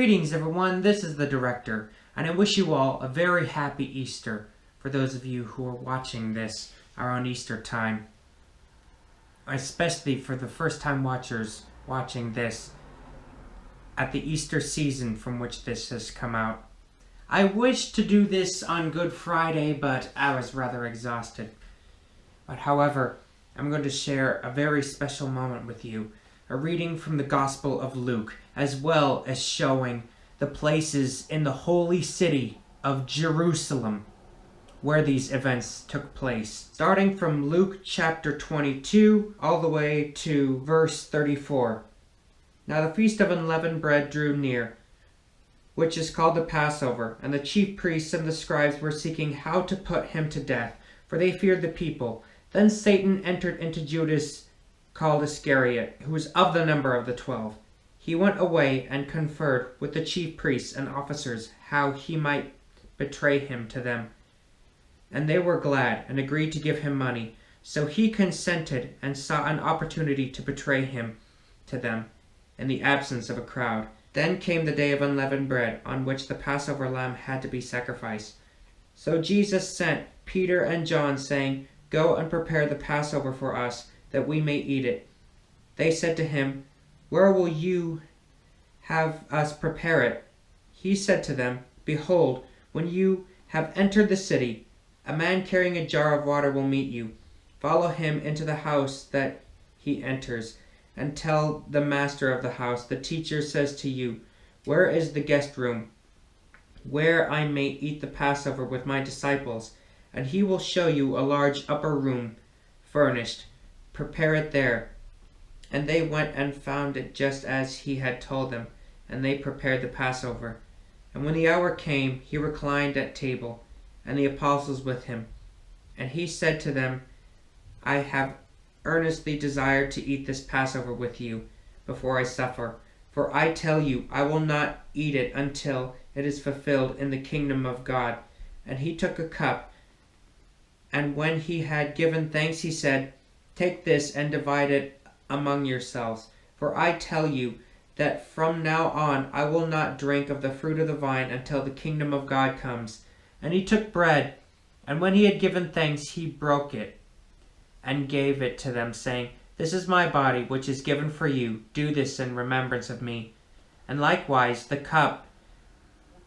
Greetings everyone, this is the director, and I wish you all a very happy Easter for those of you who are watching this around Easter time. Especially for the first time watchers watching this at the Easter season from which this has come out. I wished to do this on Good Friday, but I was rather exhausted. But however, I'm going to share a very special moment with you. A reading from the Gospel of Luke, as well as showing the places in the holy city of Jerusalem where these events took place. Starting from Luke chapter 22 all the way to verse 34. Now the feast of unleavened bread drew near, which is called the Passover, and the chief priests and the scribes were seeking how to put him to death, for they feared the people. Then Satan entered into Judas, called Iscariot, who was of the number of the 12. He went away and conferred with the chief priests and officers how he might betray him to them. And they were glad and agreed to give him money. So he consented and saw an opportunity to betray him to them in the absence of a crowd. Then came the day of unleavened bread, on which the Passover lamb had to be sacrificed. So Jesus sent Peter and John, saying, "Go and prepare the Passover for us, that we may eat it." They said to him, "Where will you have us prepare it?" He said to them, "Behold, when you have entered the city, a man carrying a jar of water will meet you. Follow him into the house that he enters, and tell the master of the house, 'The teacher says to you, where is the guest room, where I may eat the Passover with my disciples?' And he will show you a large upper room, furnished. Prepare it there." And they went and found it just as he had told them, and they prepared the Passover. And when the hour came, he reclined at table, and the apostles with him. And he said to them, "I have earnestly desired to eat this Passover with you before I suffer. For I tell you, I will not eat it until it is fulfilled in the kingdom of God." And he took a cup, and when he had given thanks, he said, "Take this and divide it among yourselves. For I tell you that from now on I will not drink of the fruit of the vine until the kingdom of God comes." And he took bread, and when he had given thanks, he broke it and gave it to them, saying, "This is my body, which is given for you. Do this in remembrance of me." And likewise the cup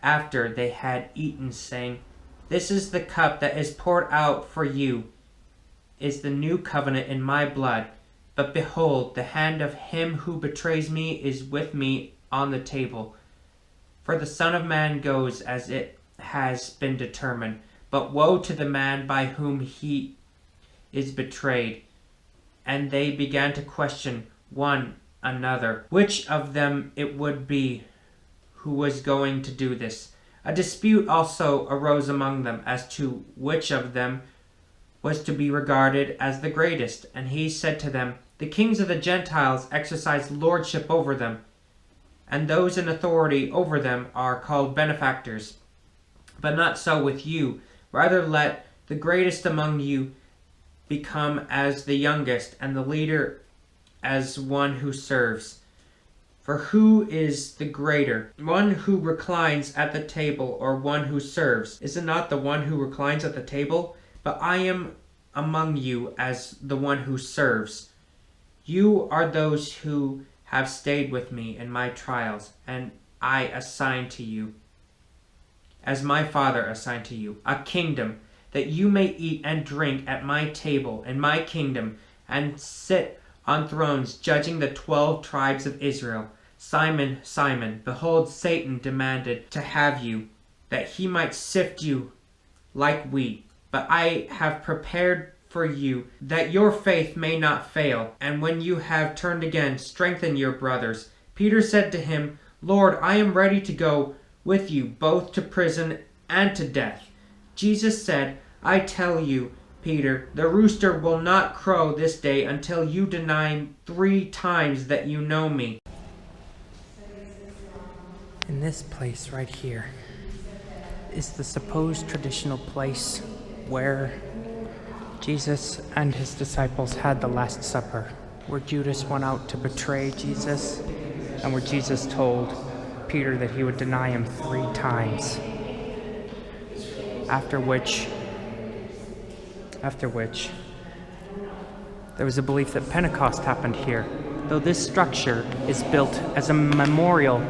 after they had eaten, saying, "This is the cup that is poured out for you, is the new covenant in my blood. But behold, the hand of him who betrays me is with me on the table. For the Son of Man goes as it has been determined, but woe to the man by whom he is betrayed." And they began to question one another which of them it would be who was going to do this. A dispute also arose among them as to which of them was to be regarded as the greatest. And he said to them, "The kings of the Gentiles exercise lordship over them, and those in authority over them are called benefactors. But not so with you. Rather let the greatest among you become as the youngest, and the leader as one who serves. For who is the greater, one who reclines at the table or one who serves? Is it not the one who reclines at the table? But I am among you as the one who serves. You are those who have stayed with me in my trials, and I assign to you, as my Father assigned to you, a kingdom, that you may eat and drink at my table in my kingdom, and sit on thrones judging the 12 tribes of Israel. Simon, Simon, behold, Satan demanded to have you, that he might sift you like wheat. But I have prepared for you that your faith may not fail. And when you have turned again, strengthen your brothers." Peter said to him, "Lord, I am ready to go with you both to prison and to death." Jesus said, "I tell you, Peter, the rooster will not crow this day until you deny 3 times that you know me." In this place right here is the supposed traditional place where Jesus and his disciples had the Last Supper, where Judas went out to betray Jesus, and where Jesus told Peter that he would deny him 3 times. After which, there was a belief that Pentecost happened here, though this structure is built as a memorial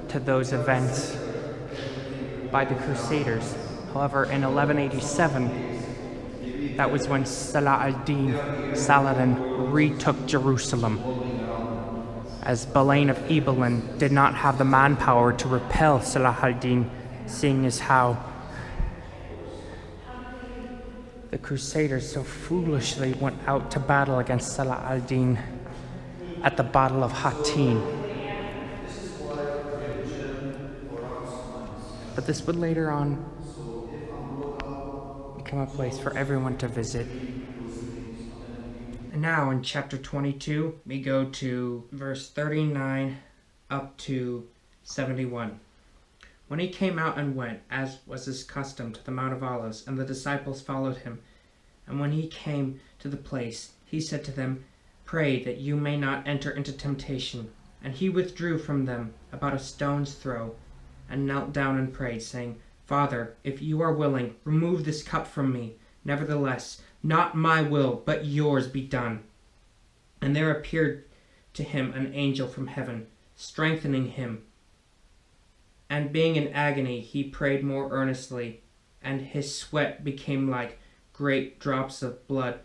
to those events by the Crusaders. However, in 1187, that was when Saladin retook Jerusalem, as Balaam of Ibelin did not have the manpower to repel Saladin, seeing as how the Crusaders so foolishly went out to battle against Saladin at the Battle of Hattin. But this would later on become a place for everyone to visit. And now in chapter 22, we go to verse 39 up to 71. When he came out and went, as was his custom, to the Mount of Olives, and the disciples followed him. And when he came to the place, he said to them, "Pray that you may not enter into temptation." And he withdrew from them about a stone's throw, and knelt down and prayed, saying, "Father, if you are willing, remove this cup from me. Nevertheless, not my will, but yours be done." And there appeared to him an angel from heaven, strengthening him. And being in agony, he prayed more earnestly, and his sweat became like great drops of blood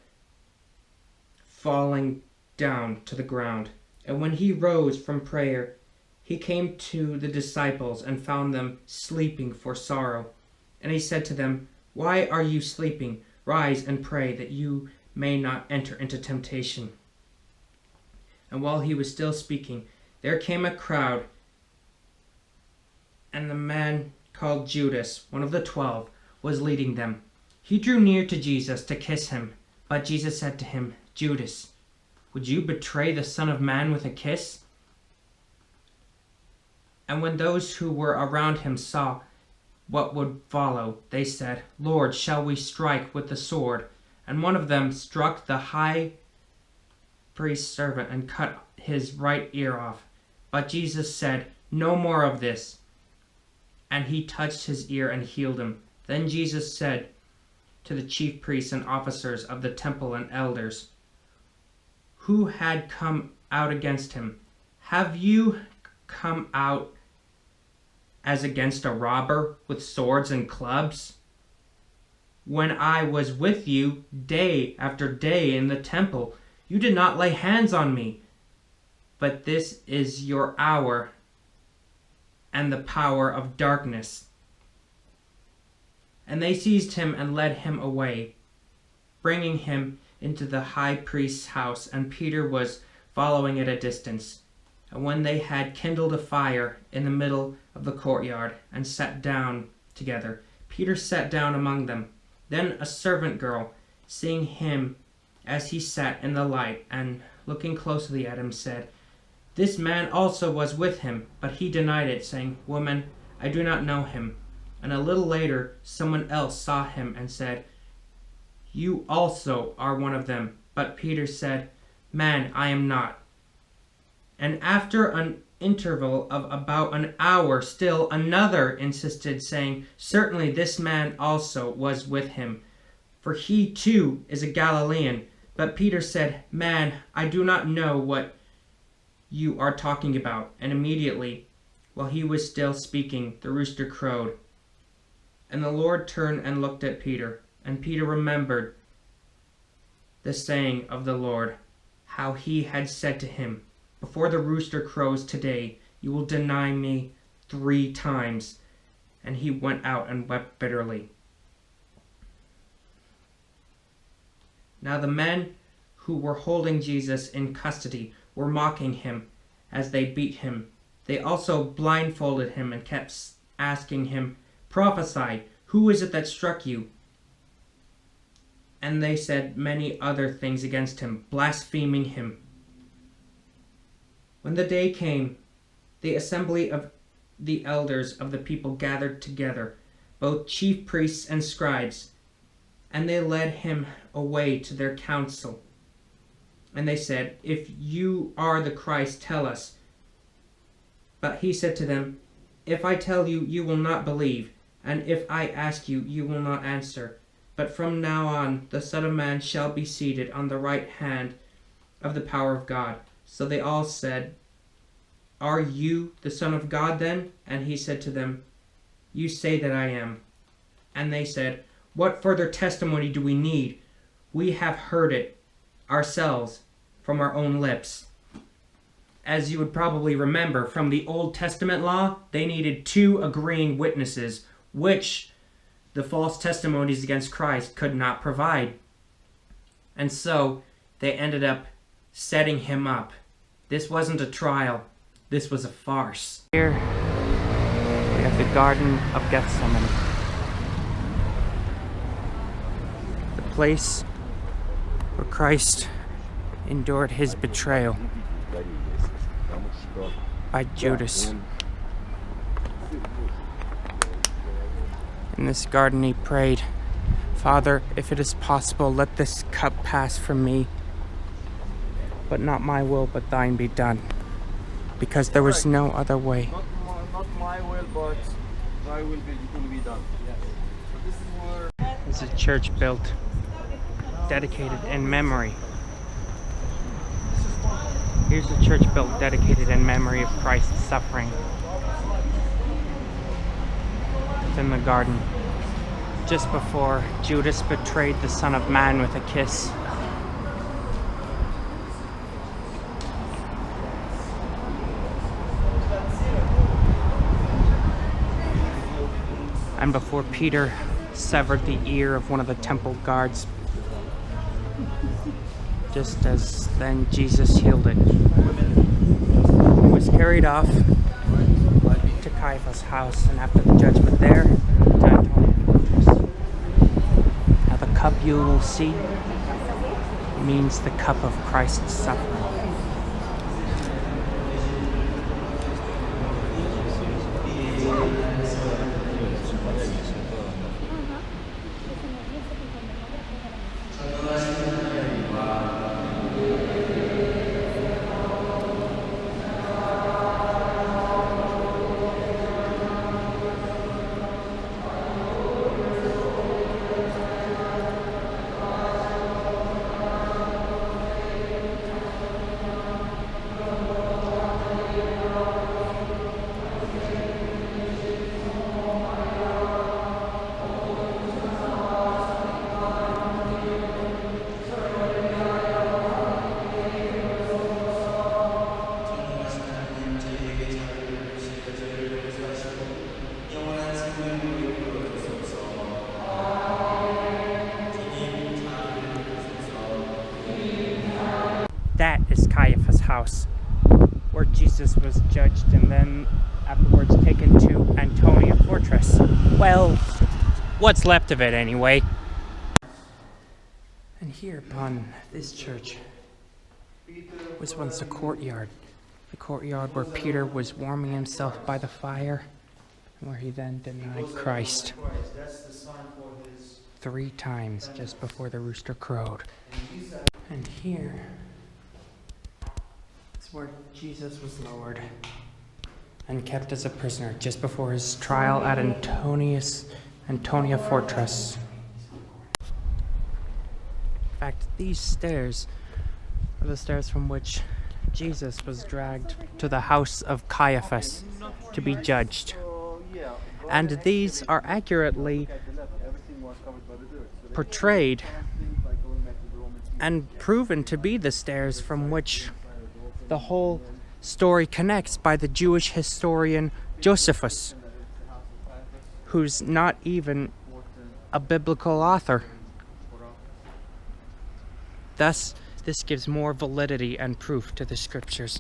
falling down to the ground. And when he rose from prayer, he came to the disciples and found them sleeping for sorrow. And he said to them, "Why are you sleeping? Rise and pray that you may not enter into temptation." And while he was still speaking, there came a crowd, and the man called Judas, one of the 12, was leading them. He drew near to Jesus to kiss him, but Jesus said to him, "Judas, would you betray the Son of Man with a kiss?" And when those who were around him saw what would follow, they said, "Lord, shall we strike with the sword?" And one of them struck the high priest's servant and cut his right ear off. But Jesus said, "No more of this." And he touched his ear and healed him. Then Jesus said to the chief priests and officers of the temple and elders, who had come out against him, "Have you come out as against a robber with swords and clubs? When I was with you day after day in the temple, you did not lay hands on me. But this is your hour and the power of darkness." And they seized him and led him away, bringing him into the high priest's house, and Peter was following at a distance. And when they had kindled a fire in the middle of the courtyard and sat down together, Peter sat down among them. Then a servant girl, seeing him as he sat in the light, and looking closely at him, said, "This man also was with him." But he denied it, saying, "Woman, I do not know him." And a little later someone else saw him and said, "You also are one of them." But Peter said, "Man, I am not." And after an interval of about an hour, still another insisted, saying, "Certainly this man also was with him, for he too is a Galilean." But Peter said, "Man, I do not know what you are talking about." And immediately, while he was still speaking, the rooster crowed. And the Lord turned and looked at Peter, and Peter remembered the saying of the Lord, how he had said to him, "Before the rooster crows today, you will deny me 3 times." And he went out and wept bitterly. Now the men who were holding Jesus in custody were mocking him as they beat him. They also blindfolded him and kept asking him, "Prophesy, who is it that struck you?" And they said many other things against him, blaspheming him. When the day came, the assembly of the elders of the people gathered together, both chief priests and scribes, and they led him away to their council. And they said, "If you are the Christ, tell us." But he said to them, If I tell you, you will not believe, and if I ask you, you will not answer. But from now on, the Son of Man shall be seated on the right hand of the power of God. So they all said, Are you the Son of God then? And he said to them, You say that I am. And they said, What further testimony do we need? We have heard it ourselves from our own lips. As you would probably remember from the Old Testament law, they needed 2 agreeing witnesses, which the false testimonies against Christ could not provide. And so they ended up setting him up. This wasn't a trial. This was a farce. Here we have the Garden of Gethsemane. The place where Christ endured his betrayal by Judas. In this garden he prayed, Father, if it is possible, let this cup pass from me, but not my will, but thine be done. Because there was no other way. Not my will, but thy will be done. Yes. So this is where... There's a church built, dedicated in memory. Here's a church built dedicated in memory of Christ's suffering. It's in the garden, just before Judas betrayed the Son of Man with a kiss. And before Peter severed the ear of one of the temple guards, just as then Jesus healed it. He was carried off to Caiaphas' house, and after the judgment there, to Antonius. Now the cup you will see means the cup of Christ's suffering. That is Caiaphas' house, where Jesus was judged and then afterwards taken to Antonia Fortress. Well, what's left of it anyway. And here upon this church was once a courtyard. The courtyard where Peter was warming himself by the fire, and where he then denied Christ 3 times just before the rooster crowed. And here is where Jesus was lowered and kept as a prisoner just before his trial at Antonia Fortress. In fact, these stairs are the stairs from which Jesus was dragged to the house of Caiaphas to be judged. And these are accurately portrayed and proven to be the stairs from which the whole story connects by the Jewish historian Josephus, who's not even a biblical author. Thus, this gives more validity and proof to the scriptures.